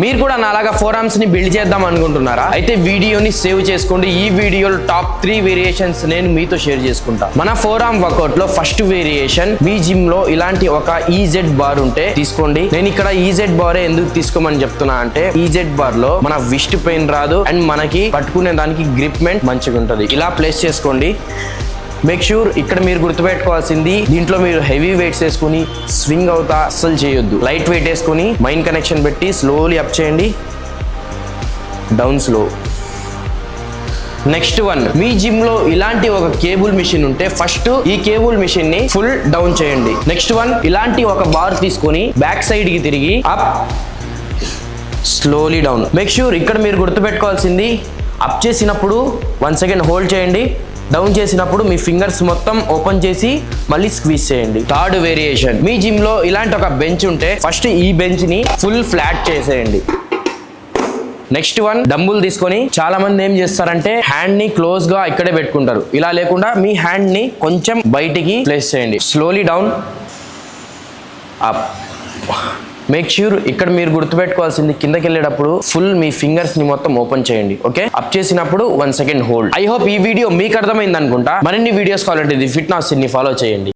మీరు కూడా నాలాగా ఫోర్ ఆర్మ్స్ ని బిల్డ్ చేద్దాం అనుకుంటున్నారా? అయితే వీడియోని సేవ్ చేసుకోండి. ఈ వీడియోలో టాప్ 3 వేరియేషన్స్ నేను మీతో షేర్ చేసుకుంటా. మన ఫోర్ ఆర్మ్ వర్కౌట్ లో ఫస్ట్ వేరియేషన్, మీ జిమ్ లో ఇలాంటి ఒక ఈజెడ్ బార్ ఉంటే తీసుకోండి. నేను ఇక్కడ ఈజెడ్ బార్ ఎందుకు తీసుకోమని చెప్తున్నా అంటే, ఈజెడ్ బార్ లో మన విస్ట్ పెయిన్ రాదు అండ్ మనకి పట్టుకునే దానికి గ్రిప్మెంట్ మంచిగా ఉంటుంది. ఇలా ప్లేస్ చేసుకోండి. మేక్ ష్యూర్ ఇక్కడ మీరు గుర్తుపెట్టుకోవాల్సింది, దీంట్లో మీరు హెవీ వెయిట్స్ వేసుకుని స్వింగ్ అవుతా అస్సలు చేయొద్దు. లైట్ వెయిట్ వేసుకుని మైండ్ కనెక్షన్ పెట్టి స్లోలీ అప్ చేయండి, డౌన్ స్లో. నెక్స్ట్ వన్, మీ జిమ్ లో ఇలాంటి ఒక కేబుల్ మిషన్ ఉంటే ఫస్ట్ ఈ కేబుల్ మిషన్ ని ఫుల్ డౌన్ చేయండి. నెక్స్ట్ వన్, ఇలాంటి ఒక బార్ తీసుకొని బ్యాక్ సైడ్ కి తిరిగి up, slowly down. Make sure ఇక్కడ మీరు గుర్తుపెట్టుకోవాల్సింది, అప్ చేసినప్పుడు 1 సెకండ్ హోల్డ్ చేయండి, డౌన్ చేసినప్పుడు మీ ఫింగర్స్ మొత్తం ఓపెన్ చేసి మళ్ళీ స్క్వీజ్ చేయండి. థర్డ్ వేరియేషన్, మీ జిమ్ లో ఇలాంటి ఒక బెంచ్ ఉంటే ఫస్ట్ ఈ బెంచ్ ని ఫుల్ ఫ్లాట్ చేసేయండి. నెక్స్ట్ వన్, డంబుల్ తీసుకొని చాలా మంది ఏం చేస్తారంటే హ్యాండ్ ని క్లోజ్ గా ఇక్కడే పెట్టుకుంటారు. ఇలా లేకుండా మీ హ్యాండ్ ని కొంచెం బయటికి ప్లేస్ చేయండి. Slowly down, up. Make sure ఇక్కడ మీరు గుర్తుపెట్టుకోవాల్సింది, కిందకి వెళ్ళేటప్పుడు ఫుల్ మీ ఫింగర్స్ ని మొత్తం ఓపెన్ చేయండి. ఓకే, అప్ చేసినప్పుడు 1 సెకండ్ హోల్డ్. ఐ హోప్ ఈ వీడియో మీకు అర్థమైంది అనుకుంటా. మరిన్ని వీడియోస్ కావాలంటే ఫిట్నెస్ ని ఫాలో చేయండి.